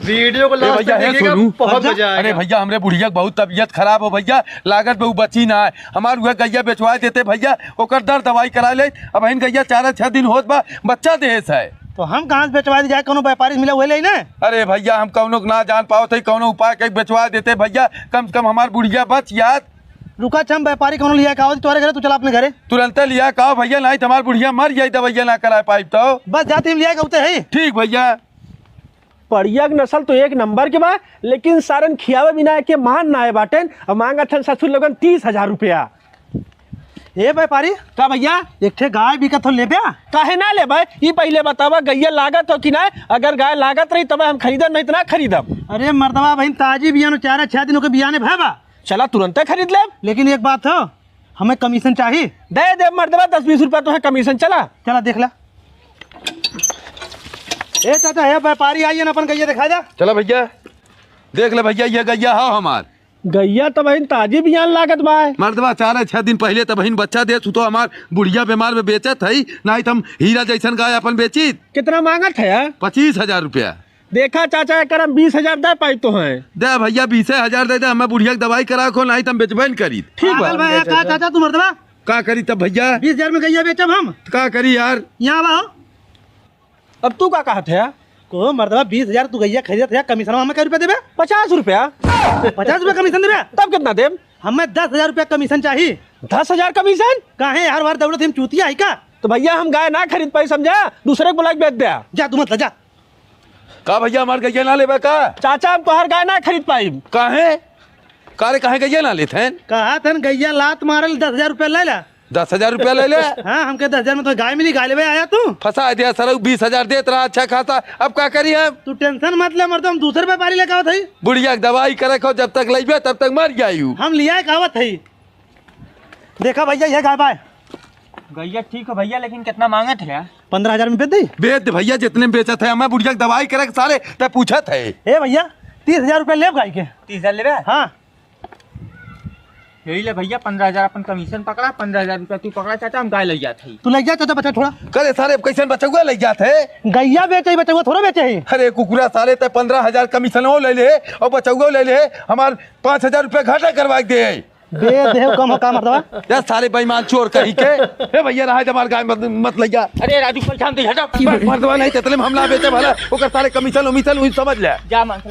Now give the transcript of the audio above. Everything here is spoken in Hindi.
वीडियो को लास्ट तक देखिएगा, बहुत मजा आएगा। अरे भैया हमरे बुढ़िया बहुत तबीयत खराब हो भैया, लागत में बची ना है। हमार वह गैया बेचवा देते भैया, ओकर दर दवाई करा ले। अब इन गैया 4-6 दिन होत बा, बच्चा देश है। तो हम कहाँ से बेचवा दी जाए, कोनो व्यापारी मिला हुए ना। अरे भैया हम कौनो ना जान पाओ थे, कौनो उपाय कहीं बेचवा देते भैया, कम से कम हमार बुढ़िया बच याद। रुका हम व्यापारी कौन लिया कहा तुम्हारे घर, तू चला अपने घरे तुरंत लिया कहा भैया, नहीं तुम्हार बुढ़िया मर जाये दवाइया ना करा पाई तो बस जाते हम लिया कहते है। ठीक भैया। पड़िया के नस्ल तो एक नंबर के बा, लेकिन सारन खियावे बिना के मान ना है बाटन। और मांगा था ससुर लोगन 30,000 रुपया। ए व्यापारी का भैया एक ठे गाय बिकत हो ले बया, काहे ना ले भाई? ये पहले बतावा गैया लागत हो कि ना? अगर गाय लागत रही तब हम खरीदम, नहीं तो ना खरीदम। अरे मर्दवा बहन ताजी बियानो 4-6 दिनों के बियाने भैबा, चला तुरंत खरीद ले। लेकिन एक बात हो, हमें कमीशन चाहिए। दे दे मर्दवा 10-20 रुपया तो है कमीशन। चला देख ला। ए चाचा है व्यापारी आइए ना, अपन गैया दिखा जा। चलो भैया देख ले भैया, ये गैया हो हमार। गैया तो बहन ताजी बियान लागत बा। मर्दवा 4-6 दिन पहले तो बहन बच्चा दे, तो हमार बुढ़िया बीमार में बेचत है, नहीं तो हम हीरा जैसन गाय अपन बेची। कितना मांगत है? 25,000 रुपया। देखा चाचा करम 20,000 दे पाई तो है। दे भैया 20,000 दे दे, हमें बुढ़िया की दवाई करा को, नहीं तो हम बेचबे न करी। ठीक पागल बा का चाचा तू मर्दवा, का करी तब भैया? 20,000 में गैया बेचब हम, का करी यार? यहाँ आओ। अब तू का कहत है? को मर्दवा 20,000 तू गैया खरीदत है, कमीशन हमें क्या रुपया देबे? 50 रुपया। 50 रुपया कमीशन देबे? तब कितना देब? हमें 10,000 रुपया कमीशन चाहिए। 10,000 कमीशन? काहे हर बार दौड़त हम चूतिया है का? तो भैया हम गाय ना खरीद पाई, समझा? दूसरे को बुला के बेच दे। जा तू मत जा। का भैया हमार गैया ना लेबे का? चाचा हम तोहर गाय ना खरीद पाई। काहे? कारे काहे गैया ना लेते हैं? कहा थन गैया लात मारल 10,000 रुपया ले ला। 10,000 रुपया ले ले। हाँ हमके 10,000 में तो गाय मिली, गाय लेवे आया तू। फंसा दिया सर, 20,000 देत रहा अच्छा खासा, अब क्या करी हम? तू टेंशन मत ले मर्दवा, हम दूसरे व्यापारी लेके आवत है। बुढ़िया की दवाई करे को, जब तक लेबे तब तक मर जायू। हम लिया कहावत है। देखा भैया ये गाय बाय गैया ठीक है भैया, लेकिन कितना मांगत है? 15,000 में बेच दी। बेच दे भैया, जितने में बेचत है। हमें बुढ़िया की दवाई करे सारे तब पूछत है। ए भैया 30,000 रुपया ले गाय के। 30,000 लेबे? हाँ यही ले भैया, 15,000 अपन कमीशन पकड़ा, 15,000 रुपया तू पकड़ा चाचा, हम गाय ले जाते ही। तू ले जा चाचा, बचा थोड़ा। करे सारे कैसे बचुआ ले जाते है? गैया बेचे बचुआ थोड़ा बेचे है। अरे कुकुरा सारे तय 15,000 कमीशन ले ले और बचुआ ले ले, हमार 5,000 रुपया घाटा करवा दे। बे देह कम हो का मर्दवा? यार सारे बेईमान चोर कहीं के। ए भैया रहा हमार गाय मत ले जा। अरे राजू परेशान, हटा मर्दवा नहीं तेतले में हमला बेचे भला, ओकर सारे कमीशन उमीशन समझ ले। जा मान